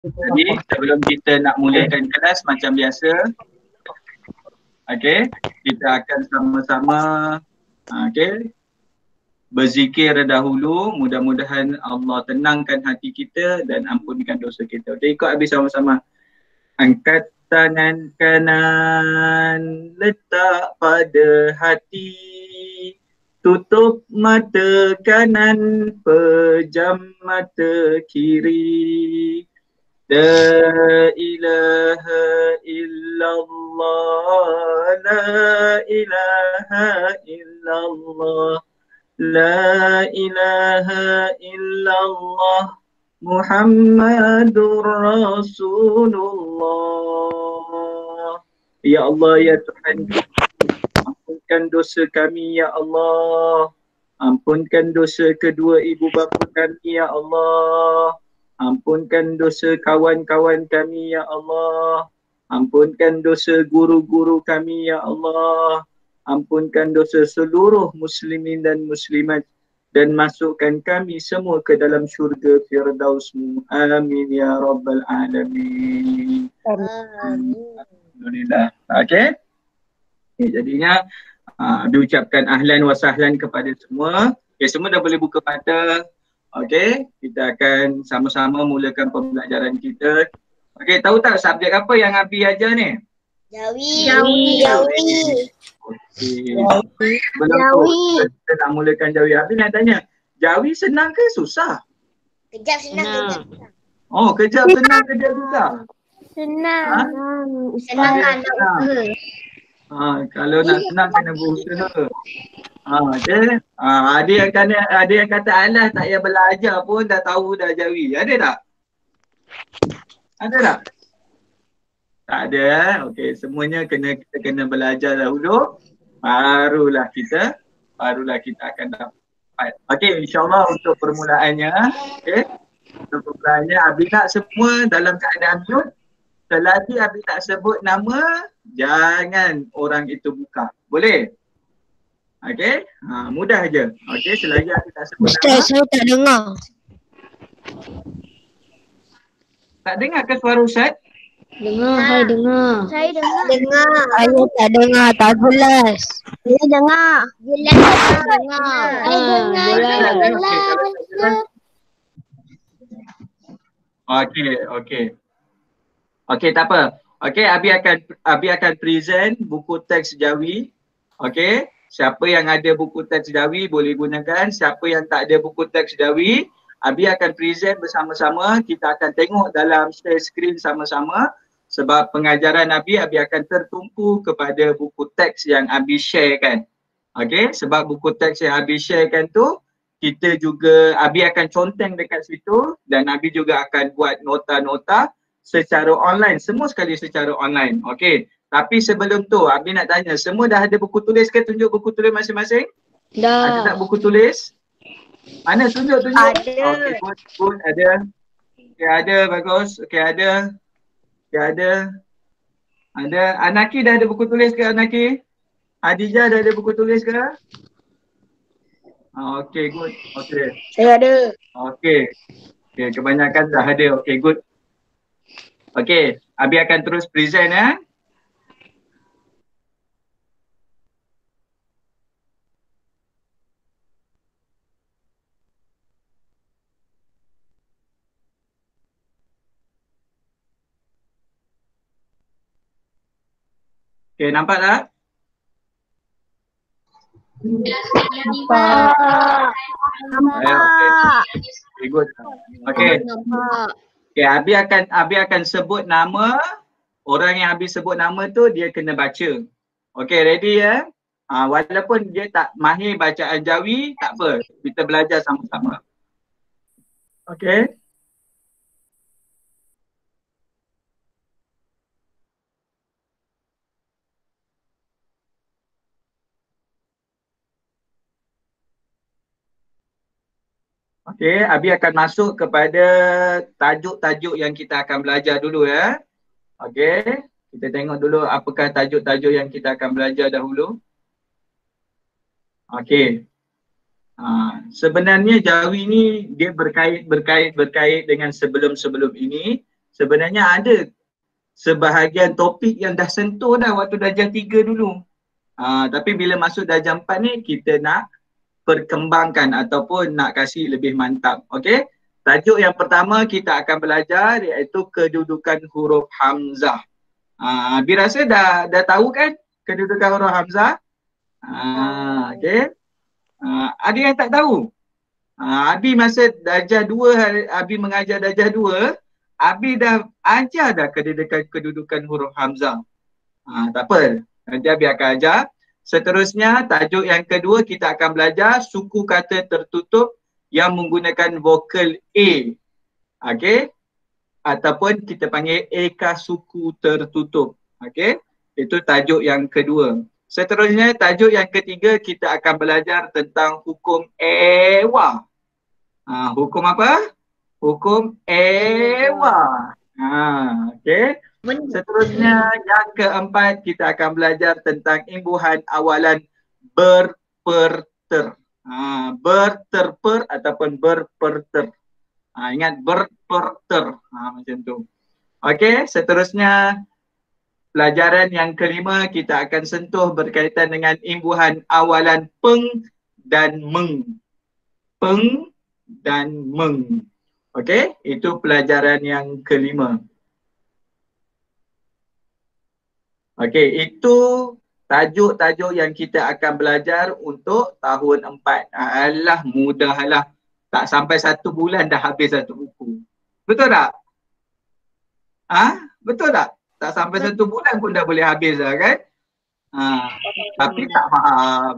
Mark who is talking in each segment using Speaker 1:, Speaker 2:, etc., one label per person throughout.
Speaker 1: Jadi sebelum kita nak mulakan kelas macam biasa, okey, kita akan sama-sama berzikir dahulu. Mudah-mudahan Allah tenangkan hati kita dan ampunkan dosa kita. Okey, ikut habis sama-sama. Angkat tangan kanan, letak pada hati. Tutup mata kanan, pejam mata kiri. La ilaha illallah, la ilaha illallah, la ilaha illallah, Muhammadur Rasulullah. Ya Allah, ya Tuhan, ampunkan dosa kami ya Allah. Ampunkan dosa kedua ibu bapa kami ya Allah. Ampunkan dosa kawan-kawan kami ya Allah. Ampunkan dosa guru-guru kami ya Allah. Ampunkan dosa seluruh muslimin dan muslimat dan masukkan kami semua ke dalam syurga Firdaus-Mu. Amin ya rabbal alamin. Alhamdulillah. Okey. Jadinya diucapkan ahlan wa sahlan kepada semua. Okay, semua dah boleh buka mata. Okey, kita akan sama-sama mulakan pembelajaran kita. Okey, tahu tak subjek apa yang Abi ajar ni?
Speaker 2: Jawi.
Speaker 1: Okey. Sebelum tu kita nak mulakan Jawi. Abi nak tanya, Jawi senang ke susah?
Speaker 2: Kejap senang.
Speaker 1: Oh, kejap senang, kejap susah.
Speaker 2: Senang kan nak usaha.
Speaker 1: Kalau nak senang kena berusaha. Okay. Ada yang kata alah tak payah belajar pun dah tahu dah Jawi. Ada tak? Ada tak? Tak ada. Okey, semuanya kita kena belajar dahulu. Barulah kita akan dapat. Okey, insya-Allah untuk permulaannya, okey. Untuk permulaannya Abi nak semua dalam keadaan mute. Selagi Abi tak sebut nama, jangan orang itu buka. Boleh? Okey? Mudah je. Okey, selagi Abi tak sebut nama.
Speaker 3: Ustaz, saya tak dengar.
Speaker 1: Tak dengar ke suara Ustaz?
Speaker 3: Dengar, saya dengar.
Speaker 2: Saya dengar.
Speaker 3: Saya tak dengar, tak jelas.
Speaker 2: Saya dengar. Jelas tak dengar. Saya dengar.
Speaker 1: Okey. Okey, tak apa. Okey, Abi akan present buku teks Jawi. Okey, siapa yang ada buku teks Jawi boleh gunakan. Siapa yang tak ada buku teks Jawi, Abi akan present bersama-sama. Kita akan tengok dalam share screen sama-sama. Sebab pengajaran Abi akan tertumpu kepada buku teks yang Abi sharekan. Okey, sebab buku teks yang Abi sharekan tu, kita juga, Abi akan conteng dekat situ dan Abi juga akan buat nota-nota secara online, semua sekali secara online. Okey, tapi sebelum tu Abi nak tanya, semua dah ada buku tulis ke? Tunjuk buku tulis masing-masing.
Speaker 3: Dah.
Speaker 1: Ada tak buku tulis? Mana tunjuk?
Speaker 2: Ada.
Speaker 1: Okey, good, ada. Okey, ada, bagus. Okey, ada. Anaki dah ada buku tulis ke Anaki? Adijah dah ada buku tulis ke? Okey, good. Okey.
Speaker 3: Saya ada.
Speaker 1: Okey, kebanyakan dah ada. Okey, good. Okey, Abi akan terus present ya. Okey, nampak tak? Okey, good. Okey. Okey, Abi akan sebut nama. Orang yang Abi sebut nama tu dia kena baca. Okey, ready ya? Walaupun dia tak mahir bacaan Jawi, tak apa. Kita belajar sama-sama. Okey. Okey, Abi akan masuk kepada tajuk-tajuk yang kita akan belajar dulu ya. Okey, kita tengok dulu apakah tajuk-tajuk yang kita akan belajar dahulu. Okey. Sebenarnya Jawi ni dia berkait dengan sebelum-sebelum ini. sebenarnya ada sebahagian topik yang dah sentuh dah waktu darjah 3 dulu. Tapi bila masuk darjah 4 ni kita nak perkembangkan ataupun nak kasih lebih mantap. Okey. Tajuk yang pertama kita akan belajar iaitu kedudukan huruf hamzah. Abi rasa dah tahu kan kedudukan huruf hamzah? Okey. Ada yang tak tahu? Abi masa darjah 2, Abi mengajar darjah 2, Abi dah ajar dah kedudukan huruf hamzah. Tak apa, nanti Abi akan ajar. Seterusnya, tajuk yang kedua kita akan belajar suku kata tertutup yang menggunakan vokal A. Okey? Ataupun kita panggil eka suku tertutup. Okey? Itu tajuk yang kedua. Seterusnya, tajuk yang ketiga kita akan belajar tentang hukum ewa. Hukum apa? Hukum ewa. Okey. Seterusnya yang keempat kita akan belajar tentang imbuhan awalan berperter. Berterper ataupun berperter. Ingat berperter. Macam tu. Okey, seterusnya pelajaran yang kelima kita akan sentuh berkaitan dengan imbuhan awalan peng dan meng. Peng dan meng. Okey, itu pelajaran yang kelima. Okey, itu tajuk-tajuk yang kita akan belajar untuk tahun 4. Alah, mudahlah. Tak sampai 1 bulan dah habis satu buku. Betul tak? Betul tak? Tak sampai 1 bulan pun dah boleh habis dah kan? Tapi tak faham.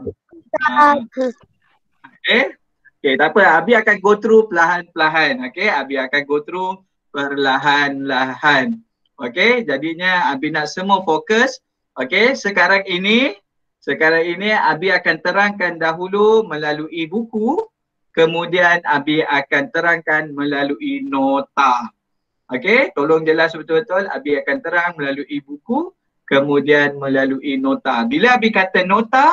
Speaker 1: Okay, tak apa. Abi akan go through perlahan-lahan. Okay, Abi akan go through perlahan-lahan. Okay, jadinya Abi nak semua fokus. Okay, sekarang ini Abi akan terangkan dahulu melalui buku. Kemudian Abi akan terangkan melalui nota. Okay, tolong jelas betul-betul. Abi akan terang melalui buku. Kemudian melalui nota. Bila Abi kata nota,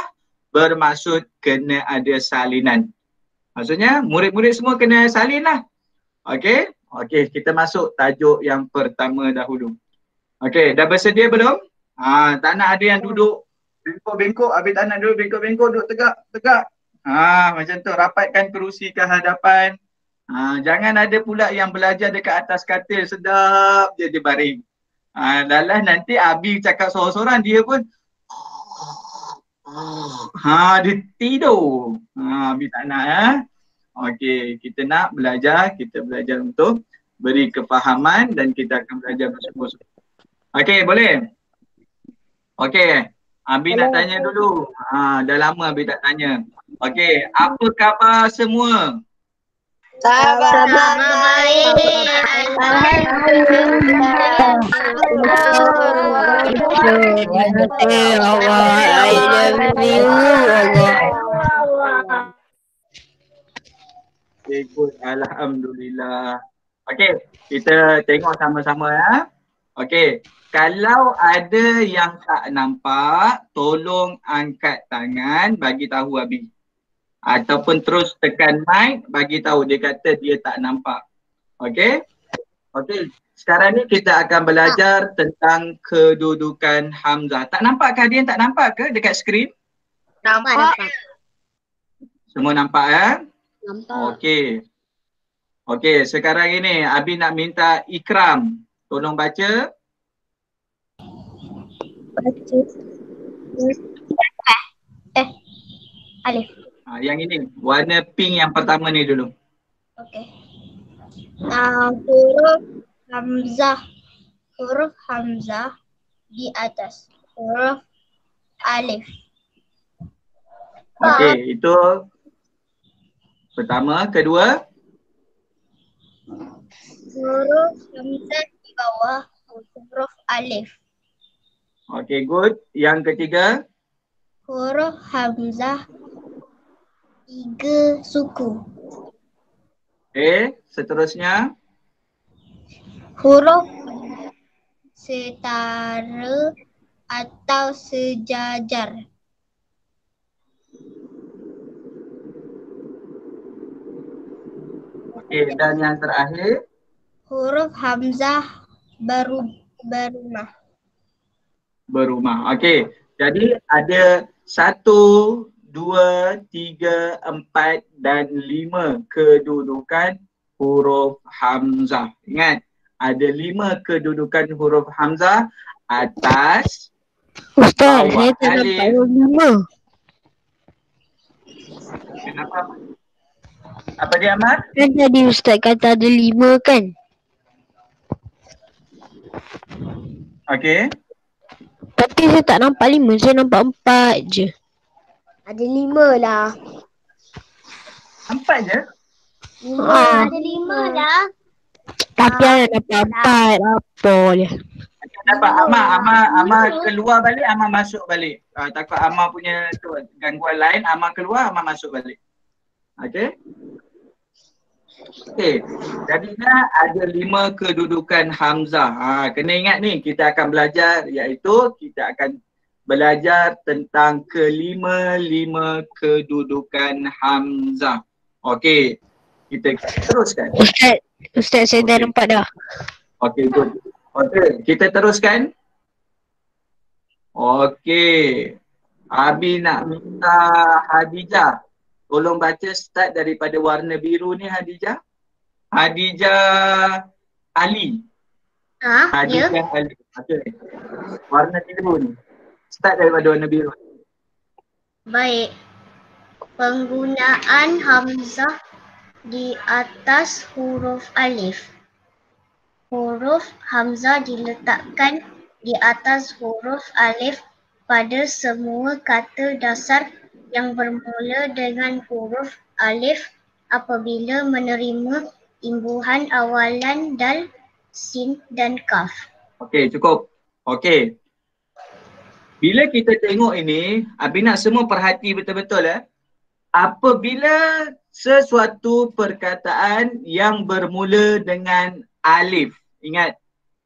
Speaker 1: bermaksud kena ada salinan. Maksudnya murid-murid semua kena salin lah. Okay, kita masuk tajuk yang pertama dahulu. Okay, dah bersedia belum? Tak nak ada yang duduk bengkok-bengkok. Habis tak nak duduk bengkok-bengkok, duduk tegak-tegak. Macam tu, rapatkan kerusi ke hadapan. Jangan ada pula yang belajar dekat atas katil, sedap je dia baring. Dalam nanti Abi cakap sorang-sorang, dia pun dia tidur. Abi tak nak. Okey, kita nak belajar, kita belajar untuk beri kefahaman dan kita akan belajar bersama-sama. Okey, boleh? Okey, Abi nak tanya dulu. Dah lama Abi tak tanya. Okey, apa khabar semua?
Speaker 2: Khabar baik.
Speaker 1: Okay, good. Alhamdulillah. Okey, kita tengok sama-sama ya. Okey, kalau ada yang tak nampak, tolong angkat tangan bagi tahu Abi. Ataupun terus tekan mic bagi tahu, dia kata dia tak nampak. Okey? Okey, sekarang ni kita akan belajar tentang kedudukan hamzah. Tak nampak ke? Ada yang tak nampak ke dekat skrin?
Speaker 2: Nampak.
Speaker 1: Semua nampak ya?
Speaker 3: Nampak.
Speaker 1: Okey. Okey, sekarang ini Abi nak minta Ikram. Tolong baca.
Speaker 2: Baca. Alif.
Speaker 1: Yang ini, warna pink yang pertama ni dulu.
Speaker 2: Okey. Huruf hamzah di atas huruf alif.
Speaker 1: Okey, itu pertama. Kedua,
Speaker 2: Huruf hamzah di bawah huruf alif.
Speaker 1: okey, good. Yang ketiga,
Speaker 2: Huruf hamzah 3 suku.
Speaker 1: seterusnya,
Speaker 2: Huruf setara atau sejajar.
Speaker 1: okey, dan yang terakhir,
Speaker 2: Huruf hamzah Berumah.
Speaker 1: Berumah. Okey. Jadi ada 1, 2, 3, 4 dan 5 kedudukan huruf hamzah. Ingat, ada 5 kedudukan huruf hamzah: atas,
Speaker 3: Ustaz,
Speaker 1: bawah
Speaker 3: saya tak nampak
Speaker 1: alif.
Speaker 3: lima.
Speaker 1: Kenapa? Apa dia, Ahmad?
Speaker 3: Kan tadi Ustaz kata ada 5 kan?
Speaker 1: Okey.
Speaker 3: Tapi saya tak nampak 5, saya nampak 4 je.
Speaker 2: Ada 5 lah.
Speaker 1: 4 je?
Speaker 2: 5. Ada 5 dah.
Speaker 3: Tapi ada dapat 4, apa dia?
Speaker 1: Dapat Amar keluar balik, Amar masuk balik. Takut Amar punya tu gangguan lain, Amar keluar, Amar masuk balik. Okey. Okey. Jadinya ada 5 kedudukan hamzah. Kena ingat ni, kita akan belajar iaitu kita akan belajar tentang kelima-lima kedudukan hamzah. Okey. Kita teruskan.
Speaker 3: Ustaz saya dah nampak dah.
Speaker 1: Okey, good. Okey, kita teruskan. Okey. Abi nak minta Hadijah. Tolong baca start daripada warna biru ni, Hadijah. Hadijah Ali. Hadijah Ali. Okey. Warna biru ni. Start daripada warna biru.
Speaker 2: Baik. Penggunaan hamzah di atas huruf alif. Huruf hamzah diletakkan di atas huruf alif pada semua kata dasar yang bermula dengan huruf alif apabila menerima imbuhan awalan dal, sin dan kaf.
Speaker 1: Okey, cukup. Okey. Bila kita tengok ini, Abi nak semua perhati betul-betul apabila sesuatu perkataan yang bermula dengan alif. Ingat,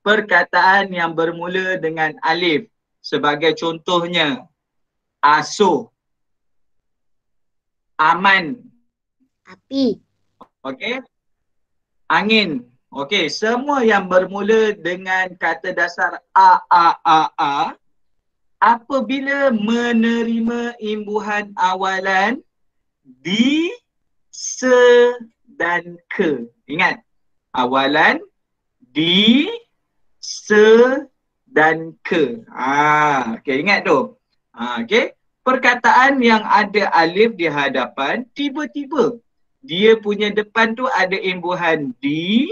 Speaker 1: perkataan yang bermula dengan alif. Sebagai contohnya, asuh, aman,
Speaker 2: Api,
Speaker 1: okey, angin. Okey, semua yang bermula dengan kata dasar a, apabila menerima imbuhan awalan di, se dan ke. Ingat, awalan di, se dan ke. Okey, ingat tu. Okey, perkataan yang ada alif di hadapan, tiba-tiba dia punya depan tu ada imbuhan di,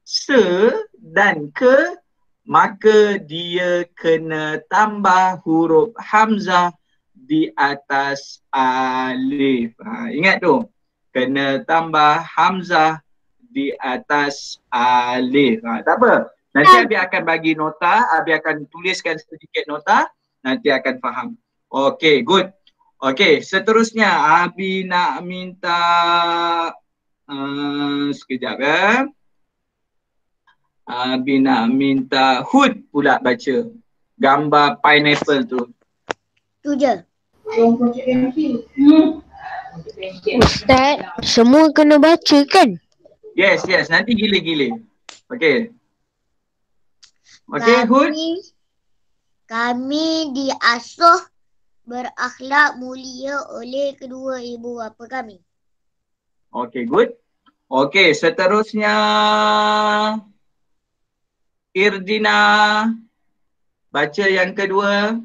Speaker 1: se dan ke, maka dia kena tambah huruf hamzah di atas alif. Ingat tu, kena tambah hamzah di atas alif. Tak apa, nanti Abi akan bagi nota, Abi akan tuliskan sedikit nota, nanti akan faham. Okey, good. Okey, seterusnya Abi nak minta sekejap Abi nak minta Hud pula baca gambar pineapple tu.
Speaker 2: tu je.
Speaker 3: Ustaz, semua kena baca kan?
Speaker 1: Yes, nanti gila-gila. Okey. Okey, Hud.
Speaker 2: Kami diasuh berakhlak mulia oleh kedua ibu bapa kami.
Speaker 1: Okey, good. Okey, seterusnya Irdina baca yang kedua.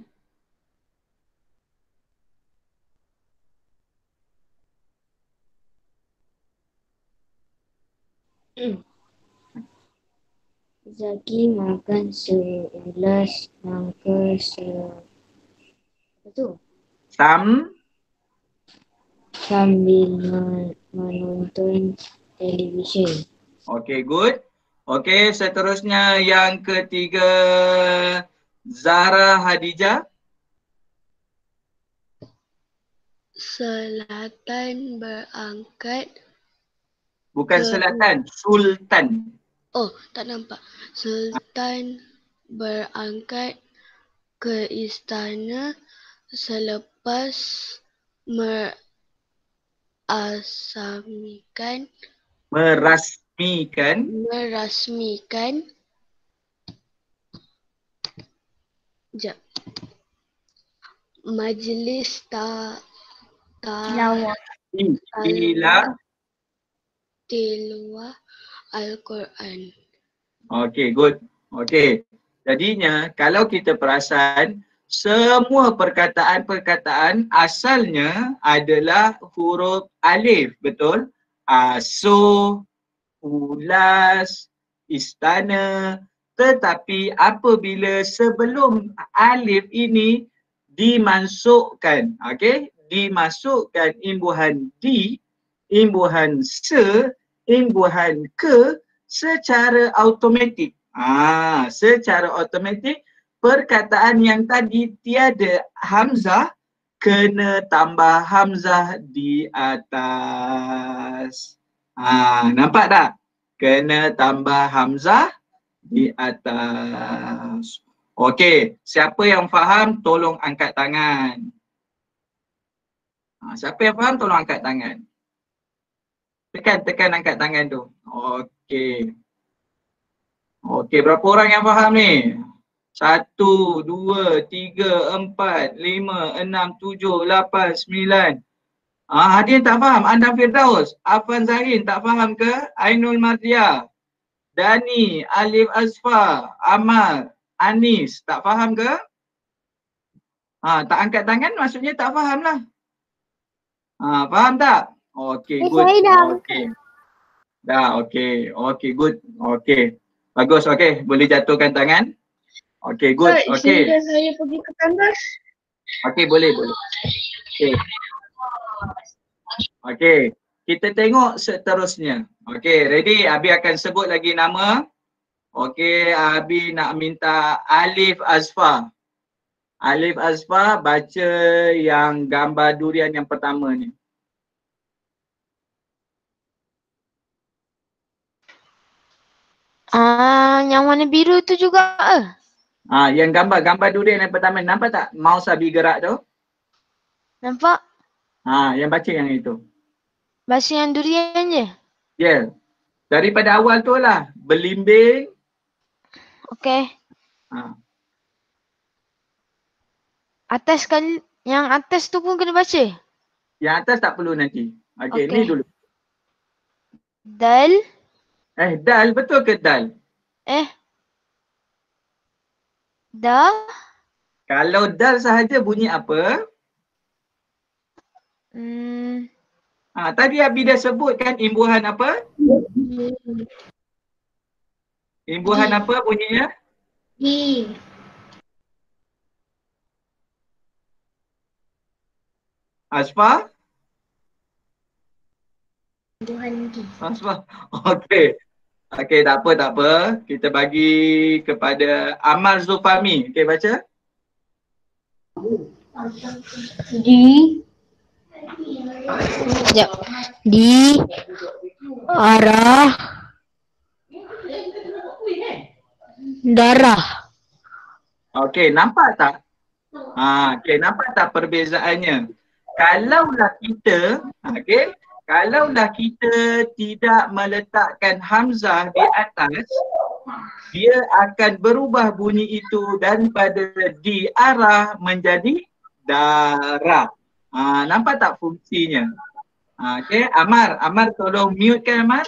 Speaker 3: Zaki makan se-11 nangka sambil menonton televisyen.
Speaker 1: Okey, good. Okey, seterusnya yang ketiga Zahra Hadijah.
Speaker 4: Selatan berangkat.
Speaker 1: Bukan selatan, sultan.
Speaker 4: Oh, tak nampak. Sultan berangkat ke istana selepas merasmikan Sekejap. Majlis
Speaker 2: Tilawah.
Speaker 4: tilawah Al-Quran.
Speaker 1: Okay, good. Okay. Jadinya kalau kita perasan, semua perkataan-perkataan asalnya adalah huruf alif, betul? Aso, ulas, istana. Tetapi apabila sebelum alif ini dimasukkan, okay? Dimasukkan imbuhan di, imbuhan se, imbuhan ke secara automatik. Secara automatik perkataan yang tadi tiada hamzah kena tambah hamzah di atas. Nampak tak? Kena tambah hamzah di atas. Okey, siapa yang faham tolong angkat tangan. Siapa yang faham tolong angkat tangan. Tekan angkat tangan tu. Okey. Okey, berapa orang yang faham ni? 1, 2, 3, 4, 5, 6, 7, 8, 9. Ada yang tak faham? Anda Firdaus, Afan Zahin tak faham ke? Ainul Mardia, Dani, Alif Azfar, Amal, Anis tak faham ke? Tak angkat tangan maksudnya tak faham lah. Faham tak? Okey, good. Okey. Dah, okey. Okey, good. Okey. Bagus, okey. Boleh jatuhkan tangan. Okey, good. Okey.
Speaker 4: Saya pergi ke tandas.
Speaker 1: Okey, boleh. Okey. Okey. Kita tengok seterusnya. Okey, ready? Abi akan sebut lagi nama. Okey, Abi nak minta Alif Azfar. Alif Azfar baca yang gambar durian yang pertama ni.
Speaker 3: Yang warna biru tu juga
Speaker 1: Yang gambar durian yang pertama, nampak tak mouse Abi gerak tu?
Speaker 3: nampak?
Speaker 1: Yang baca yang itu.
Speaker 3: Baca yang durian je.
Speaker 1: Yeah. Daripada awal tu lah, belimbing.
Speaker 3: Okey. Atas kali, yang atas tu pun kena baca.
Speaker 1: Yang atas tak perlu nanti. Okey,
Speaker 3: Okey.
Speaker 1: ni dulu.
Speaker 3: Dal.
Speaker 1: Dal, betul ke dal?
Speaker 3: Da.
Speaker 1: Kalau dal sahaja bunyi apa? Tadi Abi dah sebutkan imbuhan apa? Imbuhan apa bunyinya?
Speaker 2: Di.
Speaker 1: Asfar?
Speaker 2: Imbuhan di.
Speaker 1: Asfar. Okey. Okey, tak apa. Kita bagi kepada Amal Zulfami. Okey, baca.
Speaker 2: Di.
Speaker 3: Sekejap. Di arah darah.
Speaker 1: Okey, nampak tak? Okey, nampak tak perbezaannya? Kalaulah kita tidak meletakkan hamzah di atas, dia akan berubah bunyi itu daripada di arah menjadi darah. Nampak tak fungsinya? Okey, Amar tolong mute kan Amar?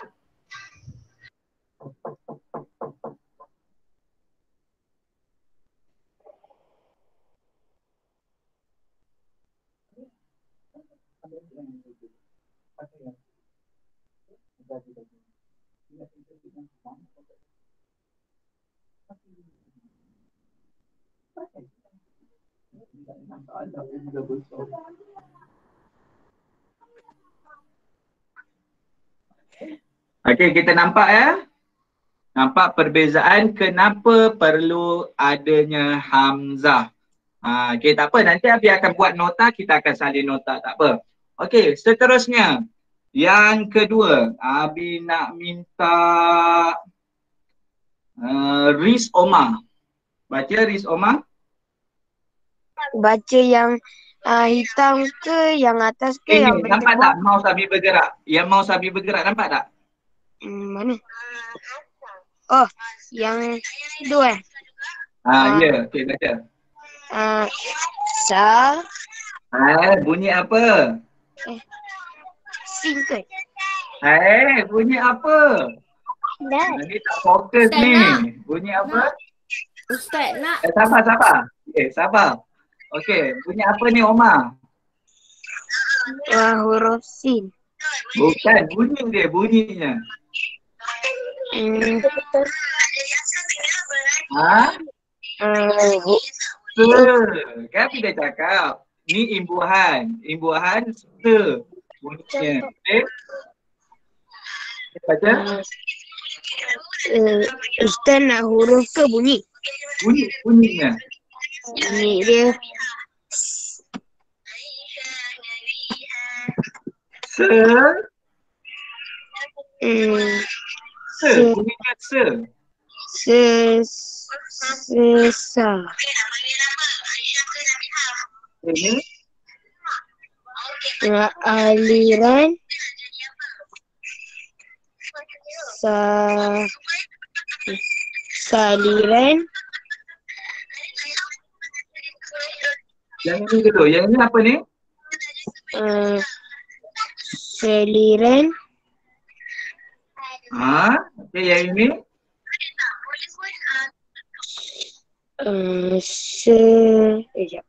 Speaker 1: Okey, kita nampak ya. Nampak perbezaan kenapa perlu adanya hamzah. Okey, tak apa. Nanti Abi akan buat nota, kita akan salin nota, tak apa. Okey, seterusnya. Yang kedua, Abi nak minta Riz Omar. Baca Riz Omar.
Speaker 5: Baca yang hitam ke, yang atas ke, yang
Speaker 1: Nampak tak mouse Abi bergerak? Yang mouse Abi bergerak, nampak tak?
Speaker 5: Mana? Oh, yang tu
Speaker 1: Ya, okey baca.
Speaker 5: Sa.
Speaker 1: Bunyi apa?
Speaker 5: Sin ke?
Speaker 1: Bunyi apa? Ni tak fokus
Speaker 3: Ustaz
Speaker 1: ni.
Speaker 3: nak.
Speaker 1: Bunyi apa?
Speaker 3: Ustaz nak.
Speaker 1: Sabar. Sabar. Okey, bunyi apa ni Omar?
Speaker 5: Huruf sin.
Speaker 1: Bukan, bunyinya. Kan kita cakap ni imbuhan se bunyinya. Okey. Baca
Speaker 5: Ustaz nak huruf ke bunyi?
Speaker 1: bunyinya.
Speaker 5: Bunyi dia.
Speaker 1: Se bunyinya se.
Speaker 5: Sesa.
Speaker 1: Ini
Speaker 5: Aliran. Saliran.
Speaker 1: yang ini dulu. Yang ini apa ni?
Speaker 5: Seliran.
Speaker 1: Okey, yang ini
Speaker 5: Sekejap.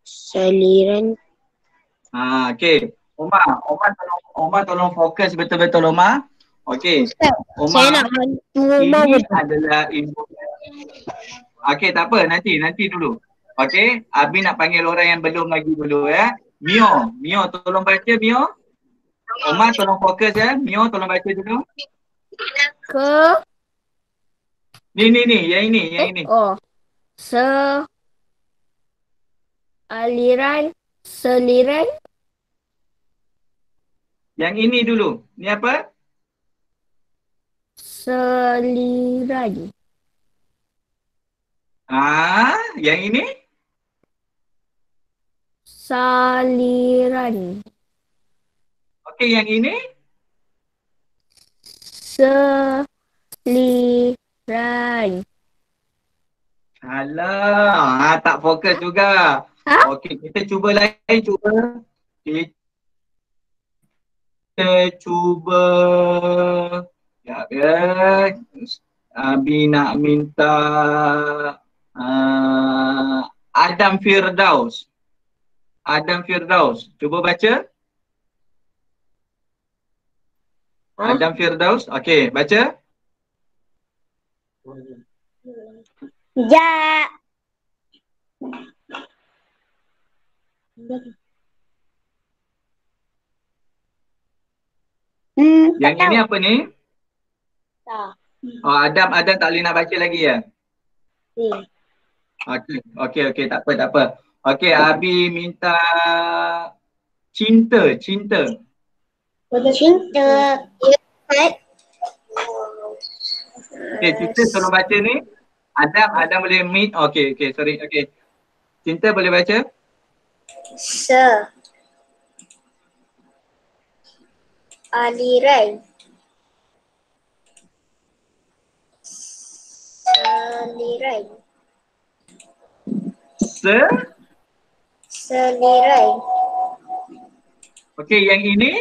Speaker 5: Saliran.
Speaker 1: okey. Omar tolong fokus betul-betul Omar. Okey.
Speaker 3: Saya
Speaker 1: Omar,
Speaker 3: nak bantu Umar
Speaker 1: ini
Speaker 3: betul.
Speaker 1: adalah okey, tak apa, nanti dulu. Okey, Abi nak panggil orang yang belum lagi dulu ya. Mio tolong baca Mio. Omar tolong fokus ya. Mio tolong baca dulu.
Speaker 3: Ke.
Speaker 1: Ni, yang ini.
Speaker 3: Oh. Aliran. Seliran.
Speaker 1: Yang ini dulu. Ni apa?
Speaker 3: Seliran.
Speaker 1: Yang ini?
Speaker 3: Saliran.
Speaker 1: Okey, yang ini?
Speaker 3: Seliran.
Speaker 1: Alah, tak fokus juga. Okey, kita cuba lain, Kita cuba. Ya. Abi nak minta Adam Firdaus. Cuba baca. Adam Firdaus. Okey, baca.
Speaker 2: Ya.
Speaker 1: Yang ini apa ni?
Speaker 2: Tak.
Speaker 1: Adam tak boleh nak baca lagi ya? Okey, tak apa. Okey, Abi minta cinta.
Speaker 2: Cinta.
Speaker 1: Okey, cinta tolong baca ni. Adam boleh meet. Okey, sorry. Okey. Cinta boleh baca?
Speaker 2: Aliran. Saliran. Seliran.
Speaker 1: Okey, yang ini?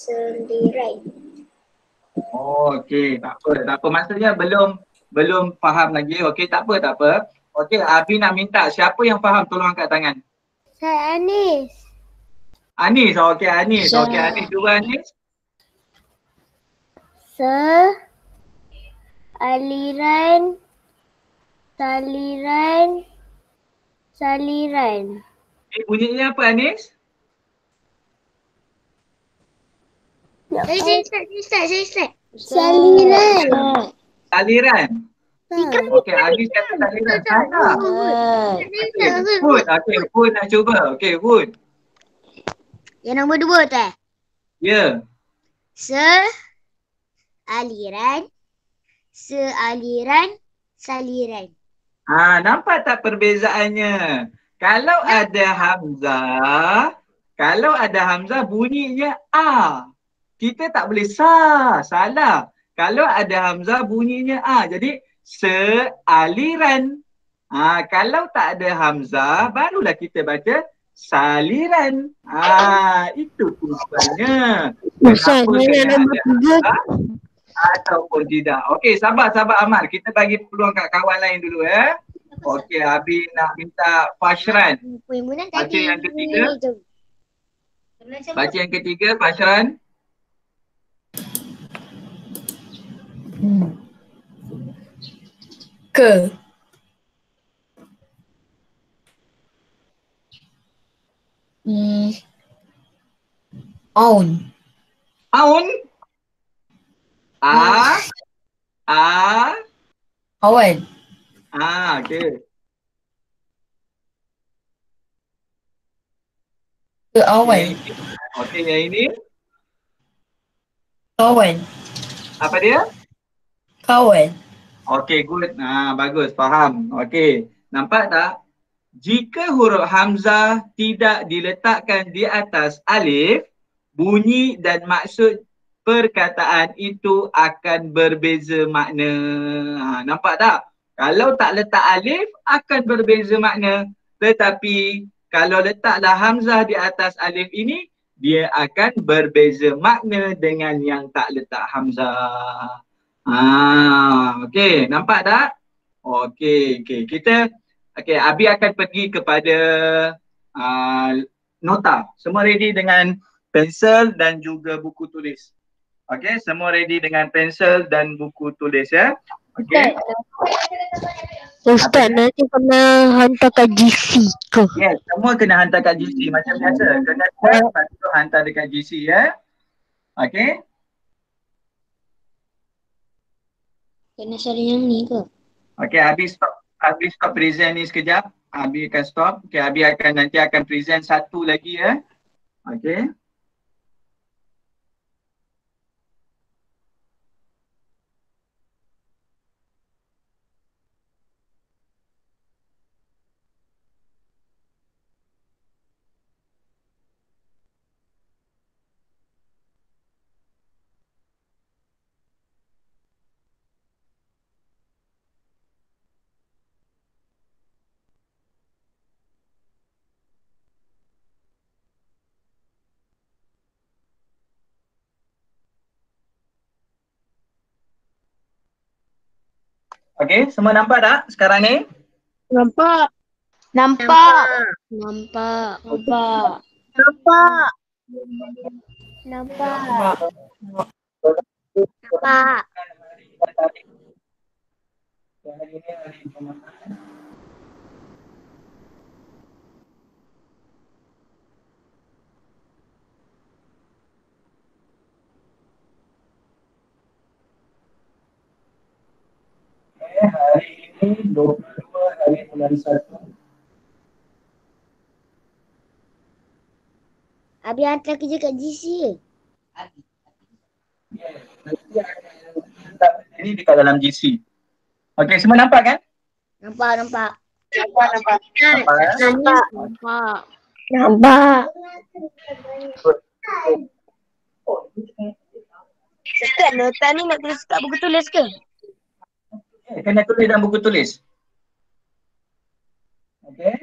Speaker 2: Seliran.
Speaker 1: Okey, tak apa. Maksudnya belum faham lagi. Okey, tak apa. Okey, Abi nak minta siapa yang faham tolong angkat tangan.
Speaker 2: Saya Anis.
Speaker 1: Anis. Okey, Anis. Cuba Anis.
Speaker 2: Aliran. Saliran.
Speaker 1: Bunyinya apa Anis?
Speaker 2: Saya Saliran.
Speaker 1: Saliran. Okey, Anis kata saliran. Salah. Hud. Okey, Hud nak cuba. Okey, Hud.
Speaker 2: Yang nombor 2 tu
Speaker 1: Ya.
Speaker 2: Aliran. Saliran.
Speaker 1: Nampak tak perbezaannya? Kalau ada hamzah, Kalau ada Hamzah bunyinya A. Kita tak boleh sa. Salah. Kalau ada Hamzah bunyinya A. Jadi sealiran. Kalau tak ada Hamzah barulah kita baca saliran. Itu tujuannya.
Speaker 3: Ustaz,
Speaker 1: Kenapa
Speaker 3: saya
Speaker 1: kena
Speaker 3: nak nombor
Speaker 1: ada
Speaker 3: 3.
Speaker 1: ataupun tidak. Okey, sabar Ahmad. Kita bagi peluang kat kawan lain dulu ya. Okey, Abi nak minta Fashran. Baca yang ketiga. Baca yang ketiga, Fashran.
Speaker 6: Ke. Aun.
Speaker 1: Aun. A.
Speaker 6: Awan.
Speaker 1: Okey.
Speaker 6: Ke awan.
Speaker 1: Okey, yang ini
Speaker 6: Kawan.
Speaker 1: apa dia?
Speaker 6: Kawan.
Speaker 1: Okey, good. Bagus, faham. Okey, nampak tak? Jika huruf Hamzah tidak diletakkan di atas alif, bunyi dan maksud perkataan itu akan berbeza makna. Nampak tak? Kalau tak letak alif akan berbeza makna. Tetapi kalau letaklah Hamzah di atas alif ini, dia akan berbeza makna dengan yang tak letak Hamzah. Okey, nampak tak? Okey. Okey, Abi akan pergi kepada nota. Semua ready dengan pensel dan juga buku tulis. Okey, semua ready dengan pensel dan buku tulis ya. Okey.
Speaker 3: Ustaz, nanti kena hantar kat GC ke?
Speaker 1: Yes, semua kena hantar kat GC macam biasa. Kena type lepas tu hantar dekat GC ya. Okey.
Speaker 2: Kena cari yang ni ke?
Speaker 1: Okey, Abi stop present ni sekejap. Abi akan stop. Okey, Abi nanti akan present satu lagi ya. Okey. Okey, semua nampak tak sekarang ni?
Speaker 5: Nampak.
Speaker 4: Nampak.
Speaker 2: Nampak.
Speaker 5: Nampak.
Speaker 2: Nampak. Nampak.
Speaker 1: Hari ini 22 hari bulan 1.
Speaker 2: Abi hantar kerja kat GC ke?
Speaker 1: Nanti akan letak ini dekat dalam GC. Okey, semua nampak kan?
Speaker 2: Nampak.
Speaker 1: Nampak ya?
Speaker 4: Nampak.
Speaker 5: Nampak. Ustaz, nota ni nak tulis kat buku tulis ke?
Speaker 1: Kena tulis dalam buku tulis. Okey.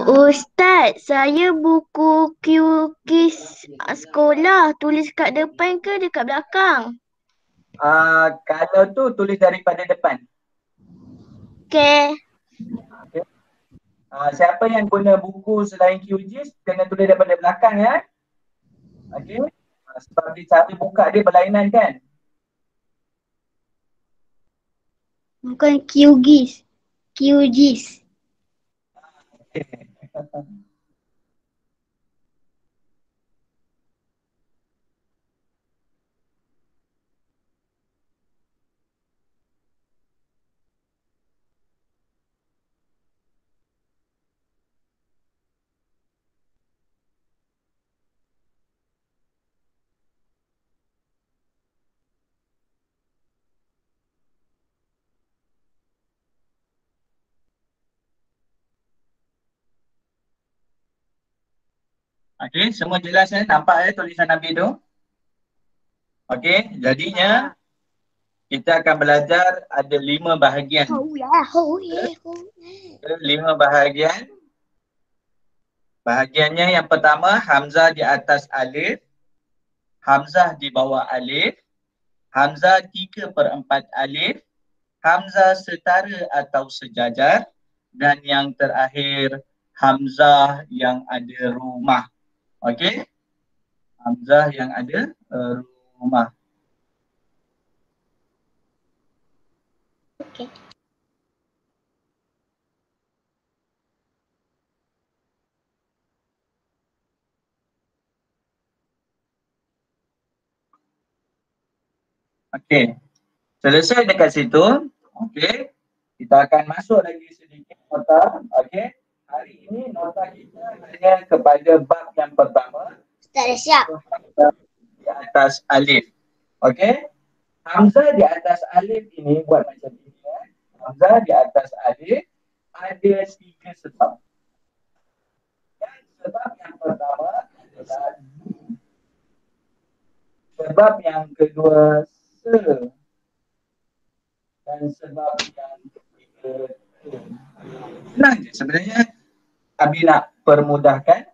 Speaker 2: Ustaz, saya buku QKIS sekolah. Tulis kat depan ke dekat belakang?
Speaker 1: Kalau tu tulis daripada depan.
Speaker 2: Okey.
Speaker 1: Siapa yang guna buku selain QGIS kena tulis daripada belakang ya. Okey. Sebab dia cara buka dia berlainan kan.
Speaker 2: Bukan QGIS. QGIS.
Speaker 1: Okey, semua jelas nampak tulisan Nabi tu? Okey, jadinya kita akan belajar ada 5 bahagian. 5 bahagian. Bahagiannya yang pertama, hamzah di atas alif, hamzah di bawah alif, hamzah 3/4 alif, hamzah setara atau sejajar, dan yang terakhir hamzah yang ada rumah. Okey? Hamzah yang ada rumah.
Speaker 2: Okey.
Speaker 1: Okey. Selesai dekat situ. Okey. Kita akan masuk lagi sedikit nota. Okey. Hari ini nota kita hanya kepada bab yang pertama.
Speaker 2: Ustaz dah siap.
Speaker 1: Di atas alif. Okey. Hamzah di atas alif ini buat macam ini. Hamzah di atas alif ada 3 sebab. Sebab yang pertama adalah du. Sebab yang kedua se. Dan sebab yang ketiga ke. Senang je sebenarnya. Abi nak permudahkan.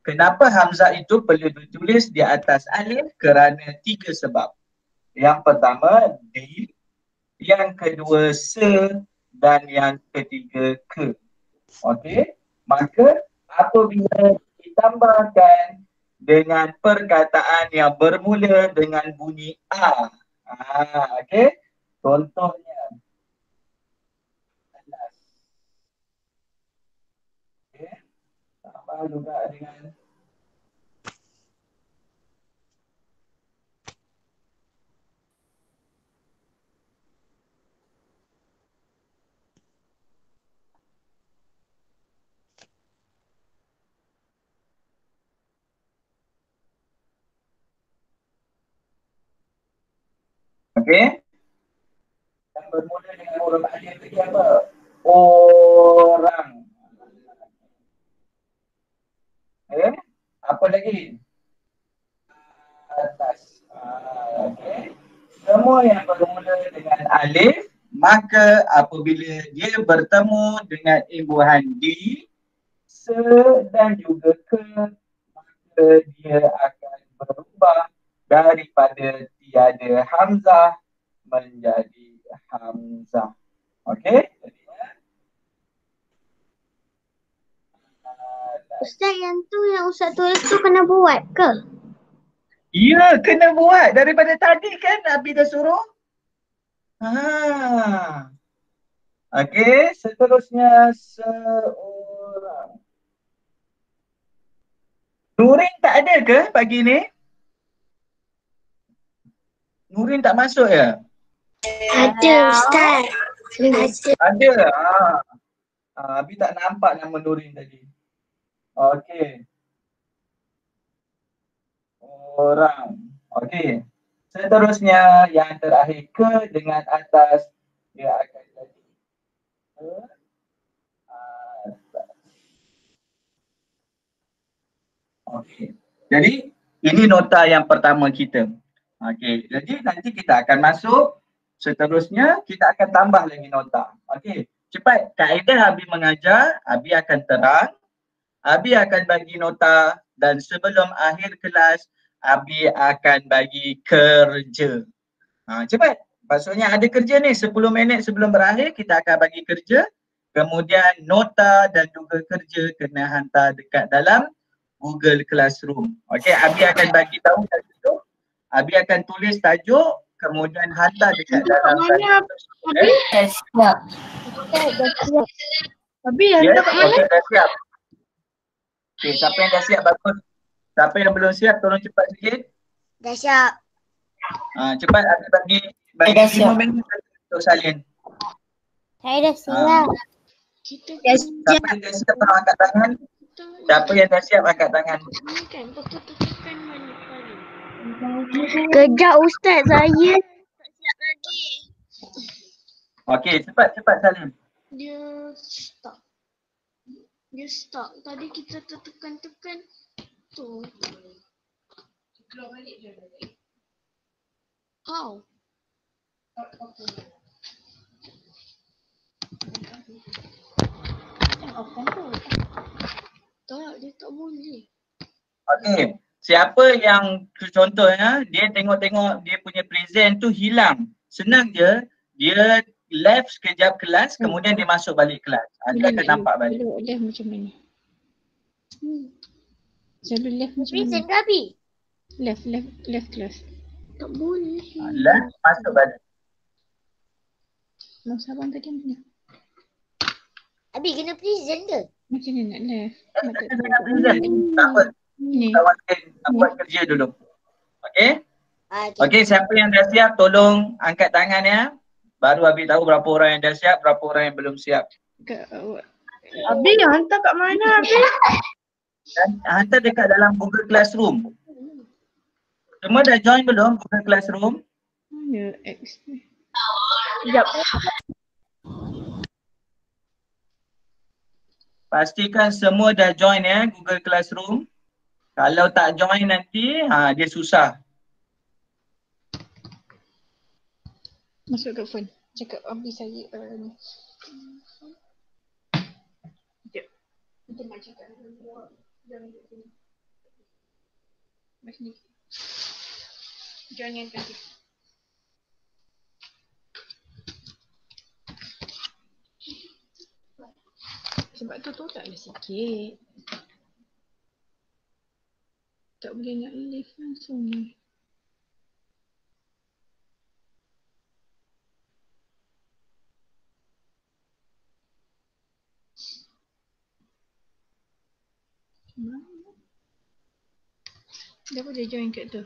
Speaker 1: Kenapa hamzah itu perlu ditulis di atas alif? Kerana 3 sebab. Yang pertama di, yang kedua se, dan yang ketiga ke. Okey, maka apabila ditambahkan dengan perkataan yang bermula dengan bunyi a. Okey, contohnya okey, tambah juga dengan okey. Yang bermula dengan huruf alif tadi apa? Orang. Apa lagi? Atas. Okey. Semua yang bermula dengan alif, maka apabila dia bertemu dengan imbuhan di, se, dan juga ke, maka dia akan berubah daripada tiada hamzah menjadi hamzah. Okey?
Speaker 2: Ustaz yang Ustaz tulis tu kena buat ke?
Speaker 1: Ya, kena buat. Daripada tadi kan Abi dah suruh. Okey, seterusnya seorang. Nurin tak ada ke pagi ni? Nurin tak masuk ya?
Speaker 2: Ada Ustaz.
Speaker 1: Ada. Abi tak nampak nama Nurin tadi. Okey. Orang. Okey. Seterusnya yang terakhir ke dengan atas, dia akan jadi ke atas. Okey. Jadi ini nota yang pertama kita. Okey. Jadi nanti kita akan masuk, seterusnya kita akan tambah lagi nota. Okey. Cepat. Kaedah Abi mengajar, Abi akan terang, Abi akan bagi nota, dan sebelum akhir kelas Abi akan bagi kerja. Cepat. Maksudnya ada kerja ni 10 minit sebelum berakhir kita akan bagi kerja. Kemudian nota dan juga kerja kena hantar dekat dalam Google Classroom. Okey, Abi akan bagi tahu kat situ. Abi akan tulis tajuk, kemudian hantar dekat dalam.
Speaker 4: Mana Abi?
Speaker 6: Siap.
Speaker 4: Abi hantar kat mana?
Speaker 1: Okey, dah siap. Okey, siapa yang dah siap bagus. Siapa yang belum siap tolong cepat sikit.
Speaker 2: Dah siap.
Speaker 1: Cepat Abi bagi
Speaker 6: Dah
Speaker 1: 5
Speaker 6: siap.
Speaker 1: minit untuk salin.
Speaker 2: Saya dah siap.
Speaker 4: Kita
Speaker 1: Siapa yang dah siap tolong angkat tangan. Siapa yang dah siap angkat tangan.
Speaker 4: ni kan tekan mana kali.
Speaker 2: Kejap Ustaz, saya tak siap lagi.
Speaker 1: Okey, cepat salin.
Speaker 4: Dia stuck. Tadi kita tekan tu. How? Tak, dia tak boleh.
Speaker 1: Okey. Siapa yang contohnya dia tengok-tengok dia punya present tu hilang. Senang je, dia left sekejap kelas kemudian dia masuk balik kelas. Dia akan nampak balik.
Speaker 4: Selalu left macam mana? Selalu left macam
Speaker 2: Present
Speaker 4: mana?
Speaker 2: ke Abi?
Speaker 4: Left class. Tak boleh.
Speaker 1: Left masuk balik.
Speaker 4: Masa abang tadi macam mana?
Speaker 2: Abi kena present ke?
Speaker 4: Macam mana nak left?
Speaker 1: Tak apa.
Speaker 4: Ni.
Speaker 1: Kawan saya buat kerja dulu. Okey?
Speaker 2: Okey.
Speaker 1: Okey, siapa yang dah siap tolong angkat tangan ya. Baru Abi tahu berapa orang yang dah siap, berapa orang yang belum siap.
Speaker 5: Abi yang hantar kat mana Abi?
Speaker 1: Dan hantar dekat dalam Google Classroom. Semua dah join belum Google Classroom?
Speaker 4: Mana X ni?
Speaker 5: Sekejap.
Speaker 1: Pastikan semua dah join ya Google Classroom. Kalau tak join nanti dia susah.
Speaker 4: Masuk kat phone. Cakap Abi saya ni. Sekejap. Kita nak cakap. Jangan duduk sini. Macam ni. Jangan kasi. Sebab tu taklah sikit. Tak boleh nak lift langsung ni. Dia boleh join kat tu.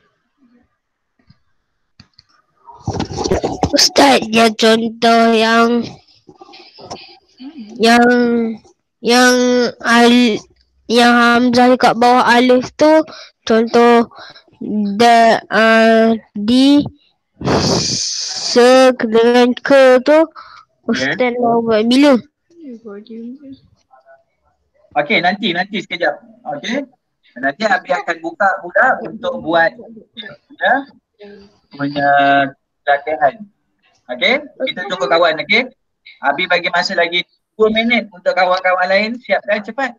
Speaker 3: Ustaz, yang contoh yang Hamzah dekat bawah alif tu contoh di se dengan ke tu Ustaz mau buat bila?
Speaker 1: Okey, nanti sekejap. Okey. Nanti Abi akan buka pula untuk buat punya latihan. Okey? Kita tunggu kawan, okey? Abi bagi masa lagi 2 minit untuk kawan-kawan lain siapkan cepat.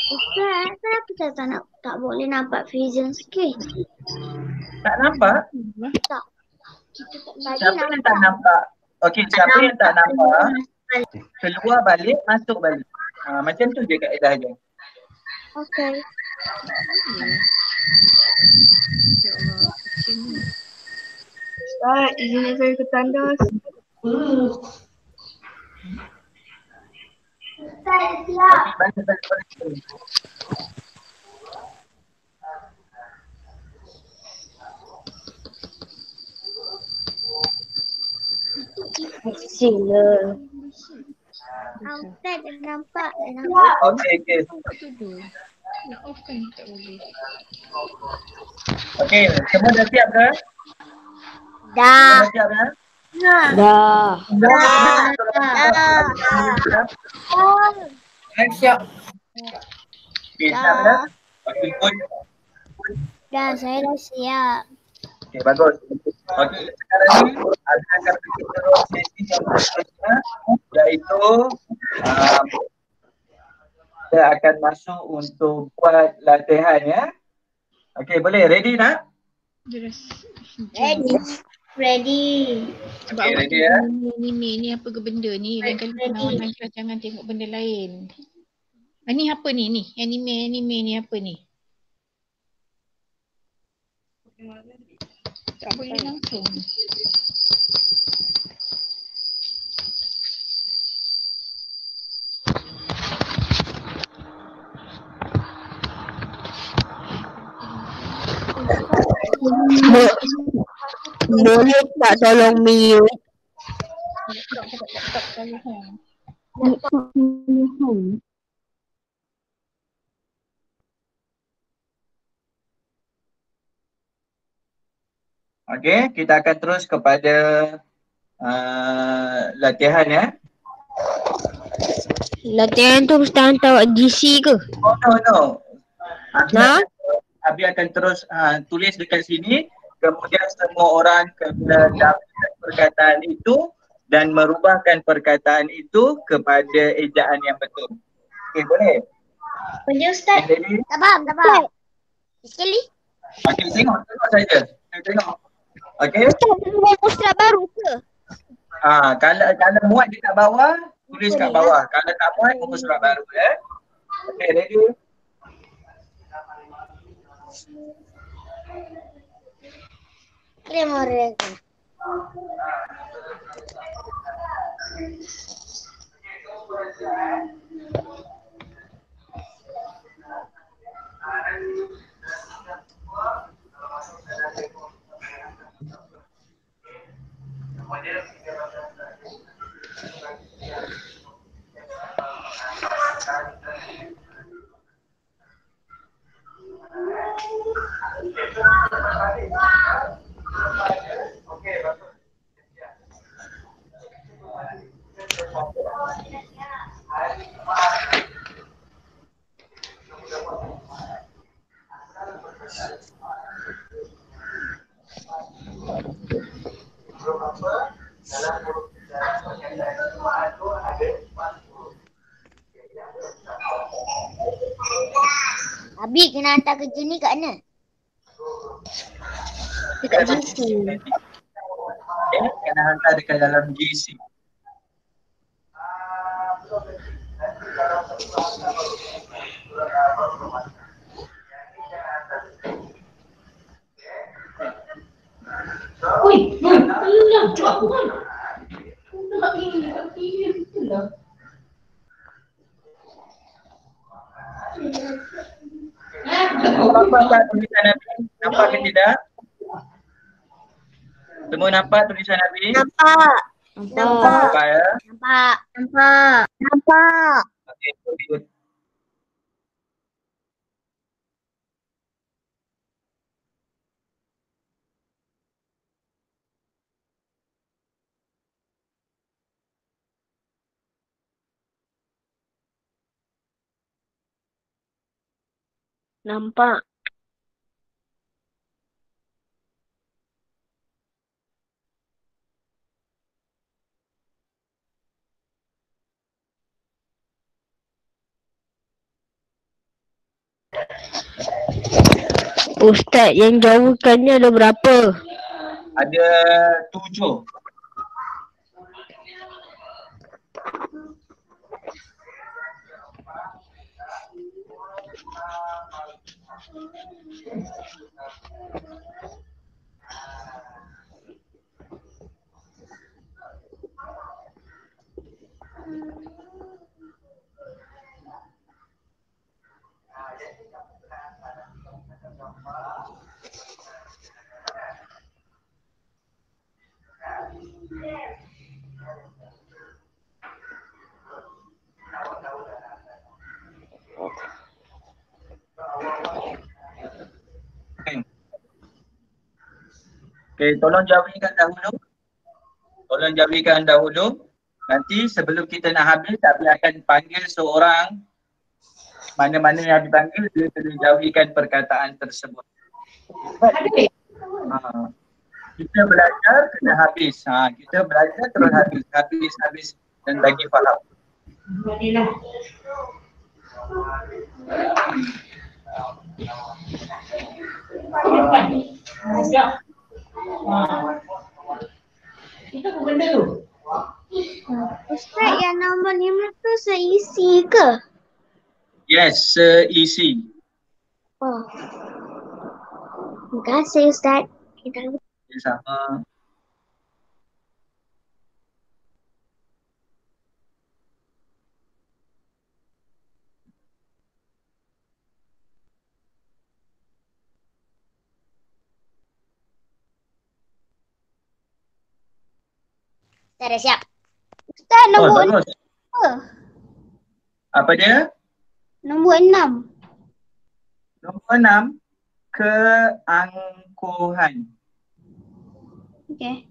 Speaker 2: Ustaz, kenapa saya tak boleh nampak vision sikit?
Speaker 1: Tak nampak?
Speaker 2: Tadi
Speaker 1: Siapa yang tak nampak? Okey, siapa yang tak nampak? Keluar balik, masuk balik. Macam tu je kaedah dia.
Speaker 2: Okey.
Speaker 5: Ustaz, izinkan saya ke tandas.
Speaker 1: Balik.
Speaker 3: Sila.
Speaker 2: Ustaz dah nampak.
Speaker 1: Okey.
Speaker 4: Tu dulu. Nak off kan tak boleh.
Speaker 1: Okey, semua dah siap ke?
Speaker 2: Dah.
Speaker 1: Dah siap dah?
Speaker 3: Dah.
Speaker 6: Siap.
Speaker 1: Okey, siap dah? Okey, good.
Speaker 2: Dah, saya dah siap.
Speaker 1: Okey, bagus. Okey, sekarang ni Abi akan pergi terus sesi yang seterusnya, iaitu kita akan masuk untuk buat latihan ya. Okey, boleh? Ready nak?
Speaker 2: Ready.
Speaker 4: Sebab
Speaker 1: Okay,
Speaker 4: awak
Speaker 1: ready, ya?
Speaker 4: ni apa ke benda ni. Lain kali kawan dalam kelas jangan tengok benda lain. Ni apa ni? Ni anime ni apa ni? Tak boleh langsung.
Speaker 3: Boleh tak tolong mute?
Speaker 1: Okey, kita akan terus kepada latihan ya.
Speaker 3: Latihan tu mesti hantar GC ke?
Speaker 1: Oh no.
Speaker 3: Ha?
Speaker 1: Abi akan terus tulis dekat sini, kemudian semua orang kena dapatkan perkataan itu dan merubahkan perkataan itu kepada ejaan yang betul. Okey, boleh?
Speaker 2: Boleh Ustaz?
Speaker 1: Jadi,
Speaker 2: Tak faham. Sekali.
Speaker 1: okey, tengok saja. Tengok. Okey?
Speaker 2: Ustaz, Ustaz baru ke?
Speaker 1: Kalau muat dekat bawah, tulis kat bawah. Kalau tak muat, muka surat baru ya. Okey, ready?
Speaker 2: Terima kasih. Abi kena hantar kerja ni kat mana? Dekat GC.
Speaker 1: Okay, kena hantar dekat dalam GC. Nampak tak tulisan Nabi? Nampak ke tidak? Semua nampak tulisan Nabi?
Speaker 2: Nampak.
Speaker 1: Nampak ya?
Speaker 2: Nampak.
Speaker 1: Okay, good.
Speaker 2: Nampak.
Speaker 3: Ustaz, yang jauhkannya ada berapa?
Speaker 1: Ada 7. Okay, tolong jawabkan dahulu. Nanti sebelum kita nak habis, Abi akan panggil seorang. Mana-mana yang dipanggil, dia kena jawabkan perkataan tersebut. Kita belajar kena habis. Kita belajar terus habis dan bagi faham.
Speaker 6: Itu apa benda tu?
Speaker 2: Ustaz, yang nombor 5 tu seisi ke?
Speaker 1: Yes, seisi.
Speaker 2: Oh. Terima kasih Ustaz. Kita
Speaker 1: Sama.
Speaker 2: dah siap. Ustaz, nombor
Speaker 1: Bagus. Apa dia?
Speaker 2: Nombor 6.
Speaker 1: Nombor 6, keangkuhan.
Speaker 2: Okey.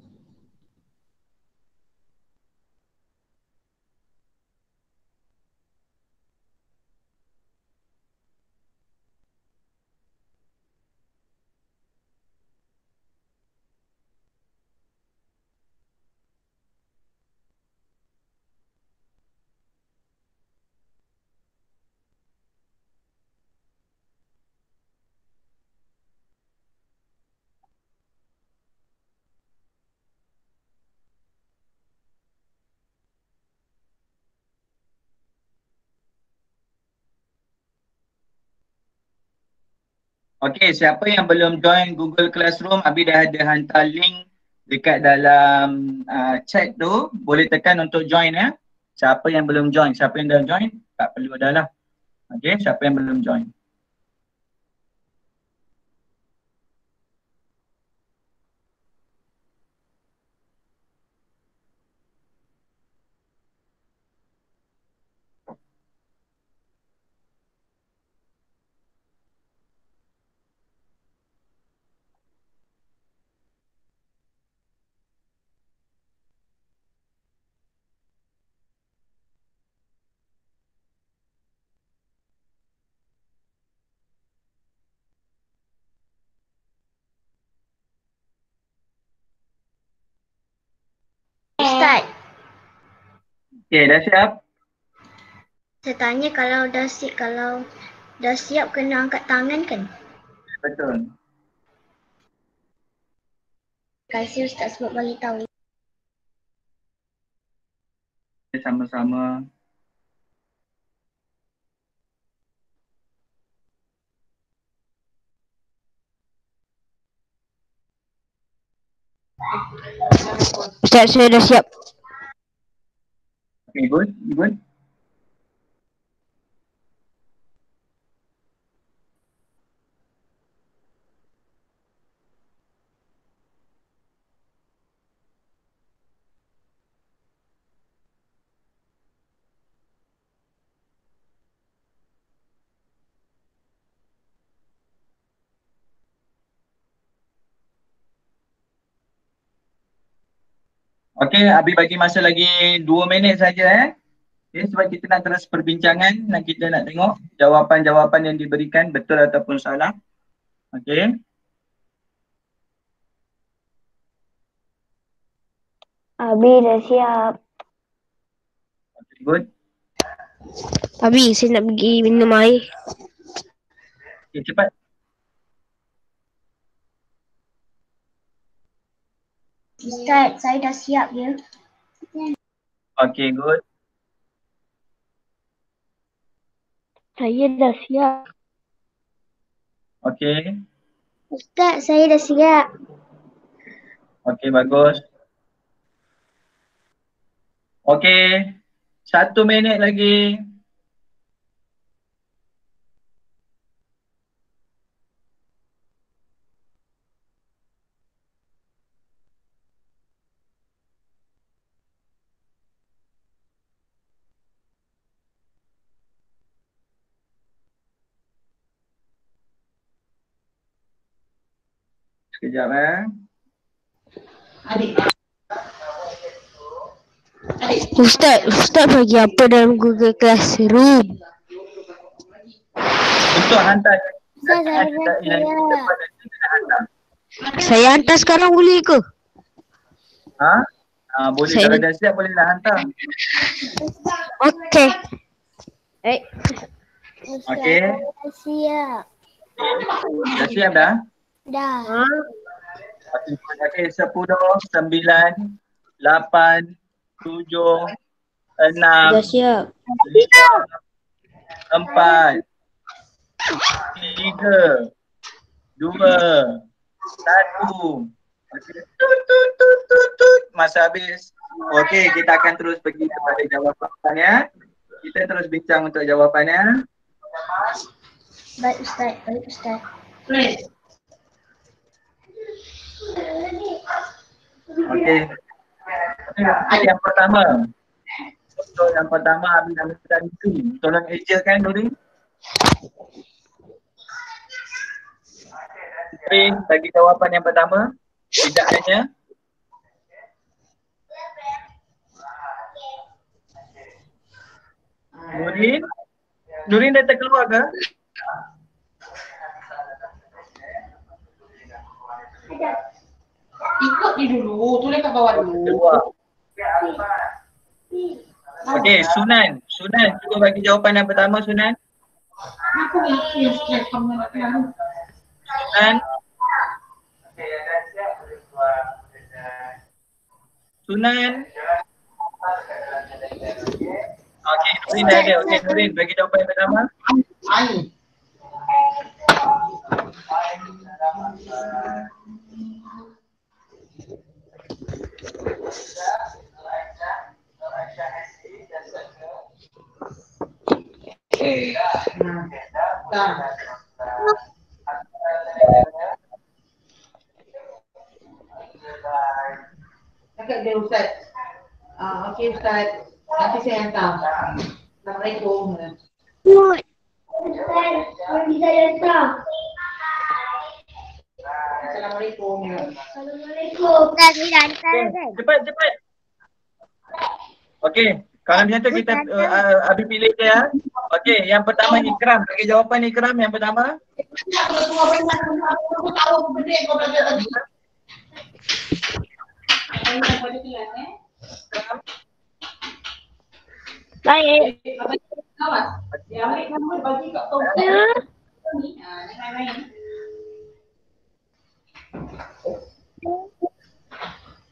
Speaker 1: Okey, siapa yang belum join Google Classroom, Abi dah ada hantar link dekat dalam chat tu. Boleh tekan untuk join ya. Siapa yang belum join, siapa yang dah join, tak perlu dah lah. Okey, siapa yang belum join.
Speaker 2: Ustaz,
Speaker 1: Okey, dah siap?
Speaker 2: saya tanya kalau dah siap kena angkat tangan kan?
Speaker 1: Betul.
Speaker 2: Terima kasih Ustaz sebab bagi tahu.
Speaker 1: Sama-sama.
Speaker 3: Ustaz, saya dah siap.
Speaker 1: Okay, good, good. Okey, Abi bagi masa lagi 2 minit saja Okay, sebab kita nak terus perbincangan dan kita nak tengok jawapan-jawapan yang diberikan betul ataupun salah. Okey.
Speaker 2: Abi dah siap.
Speaker 1: Okay, good.
Speaker 3: Abi, saya nak pergi minum air.
Speaker 1: Okay, cepat.
Speaker 2: Ustaz, saya dah siap ya.
Speaker 1: Okay, good.
Speaker 2: Saya dah siap.
Speaker 1: Okay.
Speaker 2: Ustaz, saya dah siap.
Speaker 1: Okay, bagus. Okay. 1 minit lagi. Sekejap
Speaker 3: Ustaz bagi apa dalam Google Classroom?
Speaker 1: Untuk hantar.
Speaker 2: Ustaz, saya dah siap.
Speaker 3: Saya hantar sekarang boleh ke?
Speaker 1: Boleh,
Speaker 3: Saya-
Speaker 1: kalau dah siap boleh lah hantar.
Speaker 3: Okey.
Speaker 2: Ustaz,
Speaker 1: Okey.
Speaker 2: saya dah siap.
Speaker 1: Dah siap dah?
Speaker 2: Dah.
Speaker 1: Okay, 10, 9, 8, 7, 6,
Speaker 3: Dah siap.
Speaker 1: 4, 3, 2, 1. Masa habis. Okey, kita akan terus pergi kepada jawapannya. Kita terus bincang untuk jawapannya.
Speaker 2: Baik Ustaz, baik Ustaz.
Speaker 1: Okey. Yang pertama. Untuk yang pertama, Abi namakan Nuri. Tolong ejakan Nuri. Nuri, bagi jawapan yang pertama. Tidak hanya. Nurin dah terkeluar ke?
Speaker 6: Ikut dia dulu, tulis kat bawah dulu.
Speaker 1: Keluar. Okey, Sunan, cuba bagi jawapan yang pertama Sunan.
Speaker 6: Aku ni stress kamu nak tahu.
Speaker 1: Sunan. Sunan. Okey, Nurin dah ada. Okey, Nurin bagi jawapan yang pertama.
Speaker 6: Air. Cakap dia Ustaz. Okey Ustaz. Nanti saya hantar. Assalamualaikum.
Speaker 2: Good.
Speaker 6: Assalamualaikum.
Speaker 2: Dah bila hantar
Speaker 1: Okay,
Speaker 2: kan?
Speaker 1: cepat. Okey, kalau macam tu kita Abi pilih je ya. Okey, yang pertama Ikram. Bagi jawapan Ikram yang pertama.
Speaker 6: Aku tahu benda yang kau belajar tadi.
Speaker 2: Baik.
Speaker 6: Yang ambil kamu bagi kat kau.
Speaker 2: Ya.
Speaker 6: Jangan main.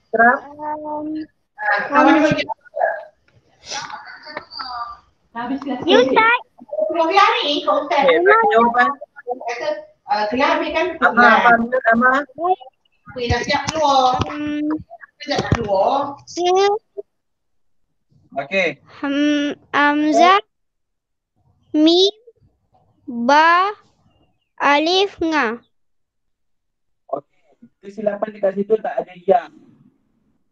Speaker 1: Ikram.
Speaker 6: Kawan bagi. Habiskan.
Speaker 2: You start.
Speaker 6: 20 hari kau Ustaz.
Speaker 1: Okey, bagi jawapan.
Speaker 6: Kata kelas habis kan?
Speaker 1: Ama.
Speaker 6: Weh dah siap keluar. Dah siap keluar.
Speaker 1: Okey.
Speaker 2: Hamzah, Mim, Ba, Alif, Nga.
Speaker 1: Okey. Kesilapan dekat situ tak ada ya.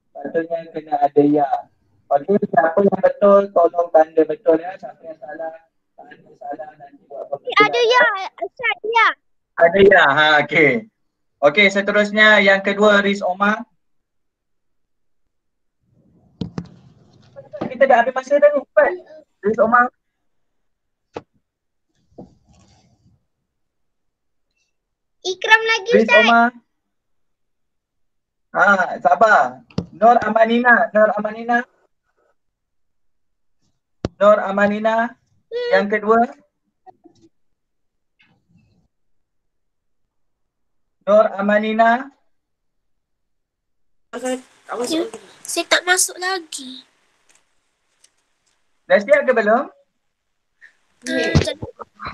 Speaker 1: Patutnya kena ada ya. Okey, siapa yang betul tolong tanda betul ya. Siapa yang salah tanda salah nanti buat pembetulan.
Speaker 2: Ada ya, Ustaz ya.
Speaker 1: Ada ya. Ha, okey. Okey, seterusnya yang kedua Riz Omar. Kita dah habis masa dah ni. Cepat. Riz Omar.
Speaker 2: Ikram lagi
Speaker 1: Riz
Speaker 2: Ustaz.
Speaker 1: Omar. Sabar. Nur Amanina. Yang kedua. Nur Amanina.
Speaker 3: Saya tak masuk lagi.
Speaker 1: Dah siap ke belum?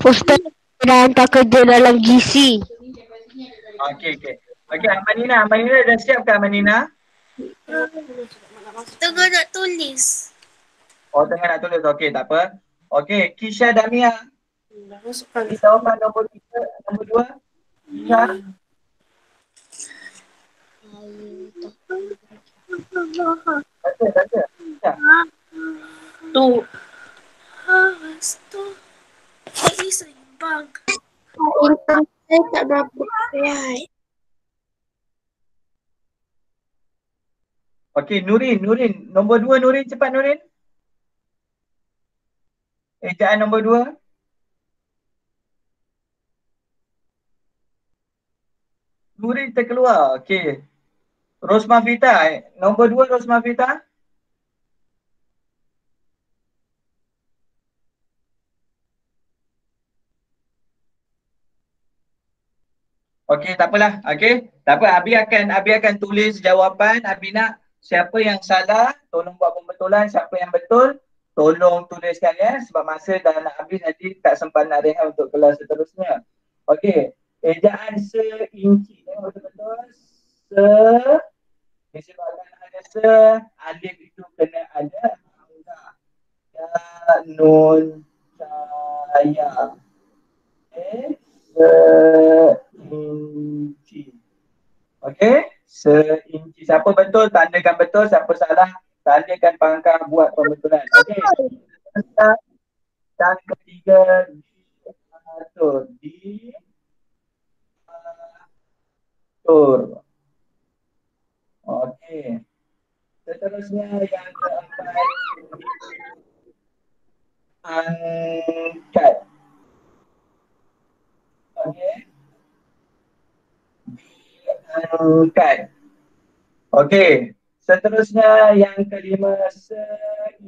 Speaker 3: Ustaz dah hantar kerja dalam GC.
Speaker 1: Okey. Okey, Amanina dah siap ke Amanina?
Speaker 3: Tengah nak tulis.
Speaker 1: Oh, tengah nak tulis. Okey, tak apa. Okey, Kisha Damia. Bagi jawapan nombor 2. Kisha. Baca. Kisha.
Speaker 3: Tu. Ini seimbang.
Speaker 5: Saya tak berapa kuat.
Speaker 1: Okey, Nurin. Nombor 2 Nurin, cepat Nurin. Ejaan nombor 2. Nurin terkeluar. Okey. Rosmafita. Nombor 2 Rosmafita. Okey, tak apalah. Okey. Tak apa, Abi akan tulis jawapan. Abi nak siapa yang salah, tolong buat pembetulan. Siapa yang betul, tolong tuliskan ya. Sebab masa dah nak habis, nanti tak sempat nak rehat untuk kelas seterusnya. Okey. Ejaan seinci. Betul-betul. Disebabkan ada alif itu kena ada hamzah. Ya, nun, saya. Okey. Seinci. Okey, seinci. Siapa betul, tandakan betul. Siapa salah, tandakan pangkal buat pembetulan. Okey. Dan ketiga diatur. Diatur. Okey. Seterusnya yang keempat, angkat. Okey. Angkat. Okey. Seterusnya yang kelima, seisi.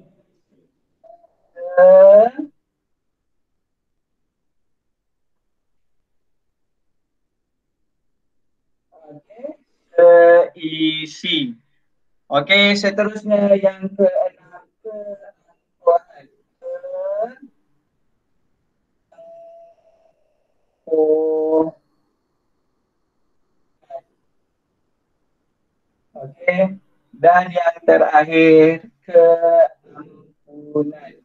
Speaker 1: Okey, seterusnya yang keenam, keangkuhan. Okey, dan yang terakhir, keampunan.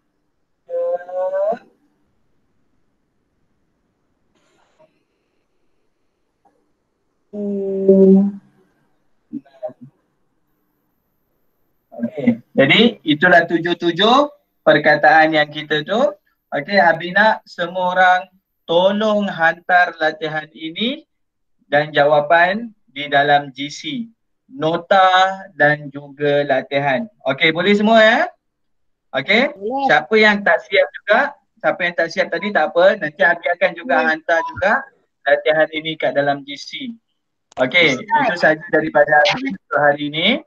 Speaker 1: Okey. Jadi itulah 7 perkataan yang kita tu. Okey, Abi nak semua orang tolong hantar latihan ini dan jawapan di dalam GC. Nota dan juga latihan. Okey, boleh semua ya? Okey. Siapa yang tak siap juga, siapa yang tak siap tadi tak apa, nanti Abi akan juga hantar juga latihan ini kat dalam GC. Okey, itu saja daripada Abi untuk hari ini.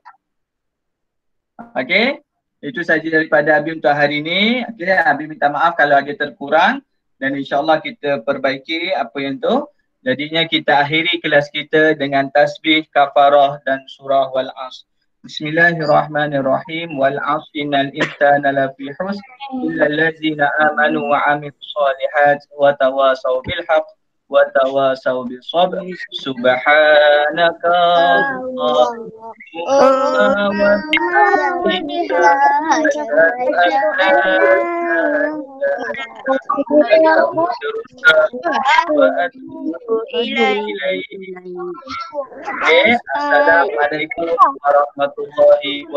Speaker 1: Okey, itu saja daripada Abi untuk hari ini. Okey, Abi minta maaf kalau ada terkurang dan insyaAllah kita perbaiki apa yang tu. Jadinya kita akhiri kelas kita dengan tasbih, kafarah dan surah wal asr. Bismillahirrahmanirrahim. Wal asr innal insana lafi khusr illa allazina amanu wa amilus solihat wa tawasaw bil haqq wa tawasaw bis sabr. Subhanaka Assalamualaikum warahmatullahi wabarakatuh.